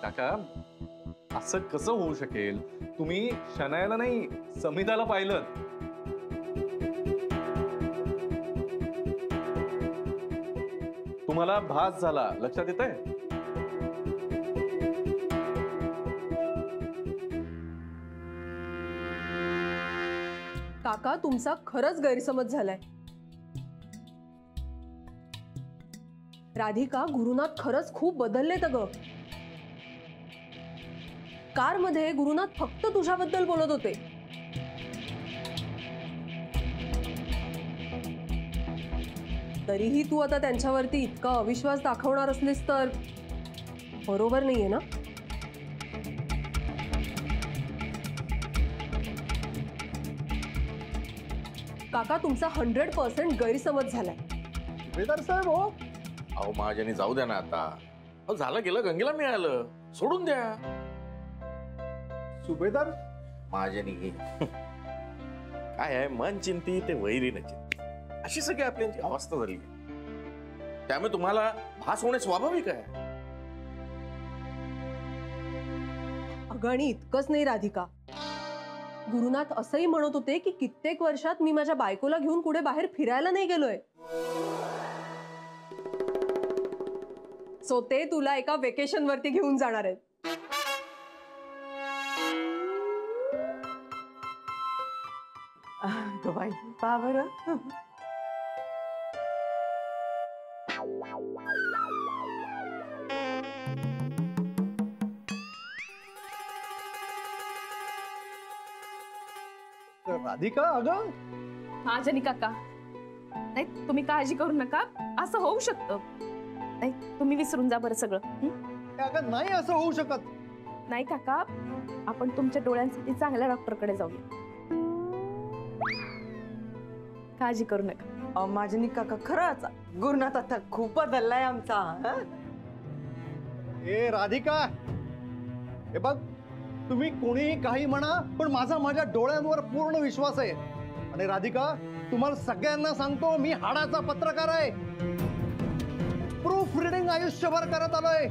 काका असं कसं होऊ शकेल? तुम्ही शनायाला नाही समिताला पाहिलं. तुम्हाला भास झाला, लक्षात येतंय? काका तुमचा खरंच गैरसमज झालाय. राधिका गुरुनाथ खरंच खूप बदललेत ग. कार मध्ये गुरुनाथ फक्त तुझ्याबद्दल बोलत होते. तरीही तू आता त्यांच्यावरती इतका अविश्वास दाखवणार असलीस तर बरोबर नाहीये ना? काका तुमचा 100% गैरसमज झालाय. सुभेदार साहेब हो. अहो महाजनी जाऊ द्या ना आता. अहो झालं गेलं, गंगेला मिळालं, सोडून द्या. सुभेदार महाजनी काय आहे, मन चिंती ते वैरी न चिंती, अशी सगळी आपल्याची अवस्था झाली. त्यामुळे तुम्हाला भास होणे स्वाभाविक आहे. अगं आणि इतकंच नाही राधिका, गुरुनाथ असंही म्हणत होते की कित्येक वर्षात मी माझ्या बायकोला घेऊन कुठे बाहेर फिरायला नाही गेलोय. सो ते तुला एका वेकेशन वरती घेऊन जाणार आहेत. बाई पहा बरं. राधिका अगं. महाजनी काका, नाही तुम्ही काळजी करू नका, असं होऊ शकतं. नाही तुम्ही विसरून जा बरं सगळं. अगं नाही असं होऊ शकत. नाही काका, आपण तुमच्या डोळ्यांसाठी चांगल्या डॉक्टरकडे जाऊया. काळजी करू नका. महाजनी काका खरंच गुरुनाथ आता खूप बदललाय आमचा. ए राधिका, हे बघ तुम्ही कोणीही काही म्हणा, पण माझा माझ्या डोळ्यांवर पूर्ण विश्वास आहे. आणि राधिका तुम्हाला सगळ्यांना सांगतो, मी हाडाचा पत्रकार आहे. प्रूफ रिडिंग आयुष्यभर करत आलोय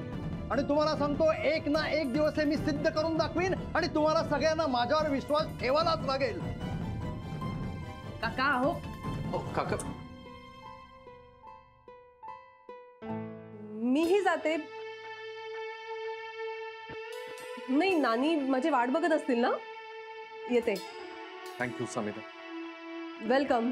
आणि तुम्हाला सांगतो एक ना एक दिवस हे मी सिद्ध करून दाखवीन आणि तुम्हाला सगळ्यांना माझ्यावर विश्वास ठेवायलाच लागेल. काका हो काका मीही जाते. नाही नानी माझी वाट बघत असतील ना. येते. थँक्यू समिता. वेलकम.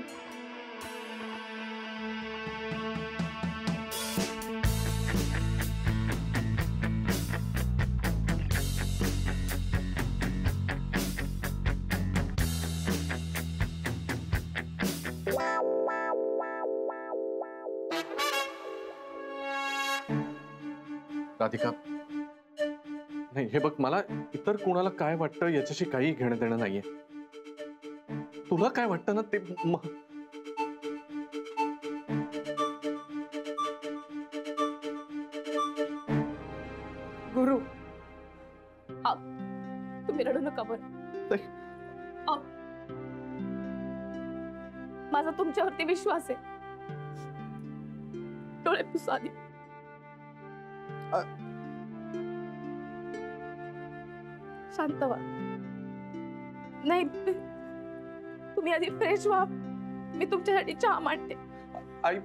राधिका नाही, हे बघ मला इतर कोणाला काय वाटतं याच्याशी काही घेणं देणं नाहीये. तुला काय वाटतं ना ते गुरु तुम्ही रडू नका बरं. माझा तुमच्यावरती विश्वास आहे. डोळे पुसा आधी. शांत व्हा. नाही तुम्ही आधी फ्रेश व्हा, मी तुमच्यासाठी चहा मांडते. आई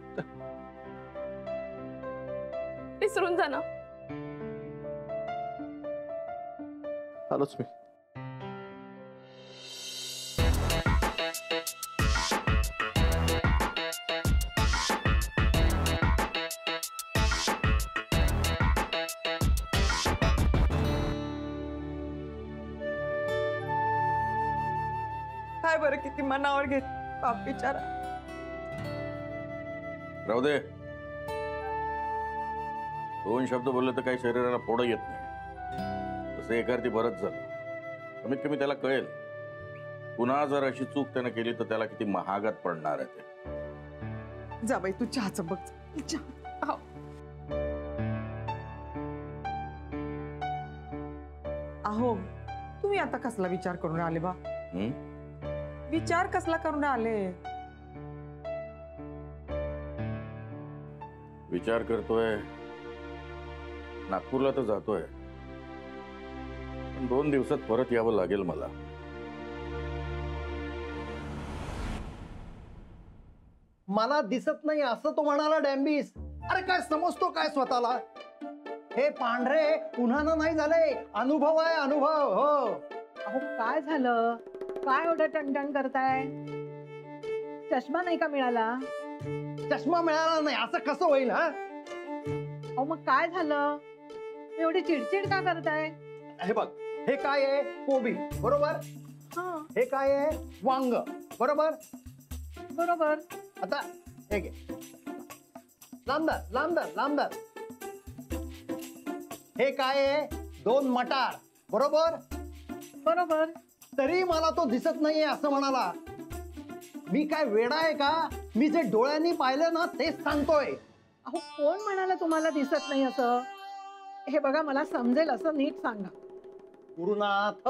विसरून जा ना. आलोच मी. काय बरं किती मनावर घेत बाप बिचारा. राहू दे. दोन शब्द बोलले तर काही शरीराला फोड येत नाही. तसं एकार्थी बरंच झालं. कमीत कमी त्याला कळेल पुन्हा जर अशी चूक त्यानं केली तर त्याला किती महागात पडणार आहे ते. जा बाई तू चहाचं बघ. अहो तुम्ही आता कसला विचार करून आले बा. विचार कसला करून आले. विचार करतोय, नागपूरला तर जातोय, 2 दिवसात परत यावं लागेल मला. मला दिसत नाही असं तो म्हणाला डॅम्बिस. अरे काय समजतो काय स्वतःला? हे पांढरे उन्हानं नाही झाले, अनुभव आहे अनुभव. हो अहो काय झालं? काय एवढं टणटण करताय? चष्मा नाही का मिळाला? चष्मा मिळाला नाही असं कसं होईल? हा अहो मग काय झालं? एवढी चिडचिड का करताय? हे बघ, हे काय आहे? कोबी बरोबर. हा हे काय आहे? वांग बरोबर. बरोबर. आता हे घे, लांबदार लांबदार लांबदार. हे काय आहे? 2 मटार बरोबर. बरोबर. तरी मला तो दिसत नाहीये असं म्हणाला. मी काय वेडा आहे का? मी जे डोळ्यांनी पाहिलं ना तेच सांगतोय. अहो कोण म्हणाला तुम्हाला दिसत नाही असं? हे बघा मला समजेल असं नीट सांगा. गुरुनाथ.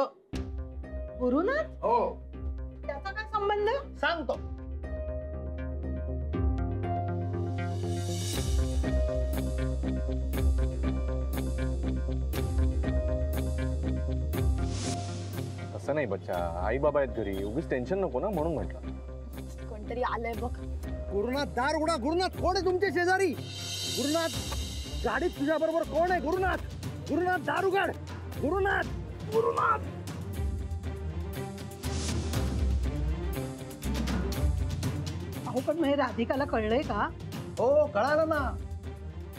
गुरुनाथ? हो त्याचा काय संबंध? सांगतो. असं नाही बच्चा, आई बाबा आहेत घरी, उगीच टेन्शन नको ना म्हणून म्हटलं. कोणतरी आलंय बघ. गुरुनाथ दार उघडा. गुरुनाथ कोण आहे तुमचे शेजारी? गुरुनाथ गाडीत तुझ्या बरोबर कोण आहे? गुरुनाथ. गुरुनाथ दार उघड. गुरुनाथ. गुरुनाथ. अहो पण मग हे राधिकाला कळलंय का? हो कळालं ना,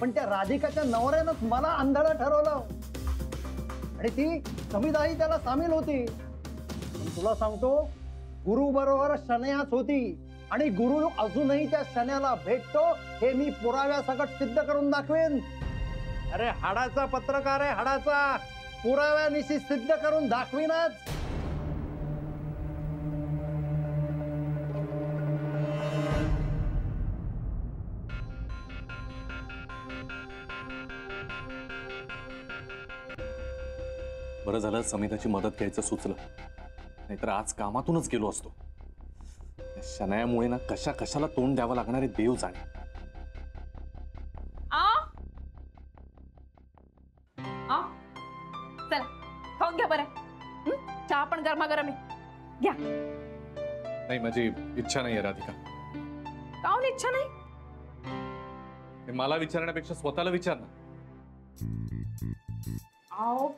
पण त्या राधिकाच्या नवऱ्यानं मला आंधळं ठरवलं आणि ती समीदाही त्याला सामील होती. पण तुला सांगतो, गुरु बरोबर शनयाच होती आणि गुरु अजूनही त्या शन्याला भेटतो हे मी पुराव्यासकट सिद्ध करून दाखवेन. अरे हाडाचा पत्रकार आहे, हाडाचा. पुराव्यानिशी सिद्ध करून दाखवीनच. बरं झालं समिताची मदत घ्यायचं सुचलं, नाहीतर आज कामातूनच गेलो असतो. या शनायामुळे ना कशा कशाला तोंड द्यावं लागणारे देव जाणे. चला खाऊन घ्या बरं. चहा पण गरमागरम आहे, घ्या. नाही माझी इच्छा नाहीये राधिका. काहून इच्छा नाही? हे मला विचारण्यापेक्षा स्वतःला विचार ना. आओ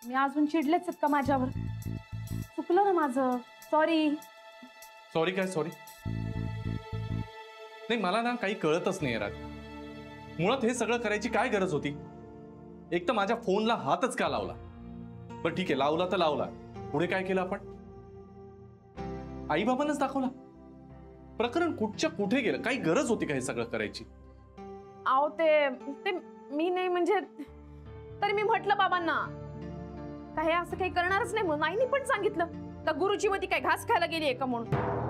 मी अजून चिडलेच आहेत का माझ्यावर? चुकलं ना माझं, सॉरी. सॉरी काय सॉरी? नाही मला ना काही कळतच नाहीये राधिका. मुळात हे सगळं करायची काय गरज होती? एक तर माझ्या फोनला हातच का लावला? बरं ठीक आहे, लावला तर लावला, पुढे काय केलं आपण? आई बाबांनाच दाखवला. प्रकरण कुठच्या कुठे गेलं? काही गरज होती का हे सगळं करायची? आओ ते मी नाही म्हणजे तरी मी म्हटलं बाबांना का हे असं काही करणारच नाही म्हणून. आईनी पण सांगितलं का गुरुची मती काय घास खायला गेली आहे का म्हणून.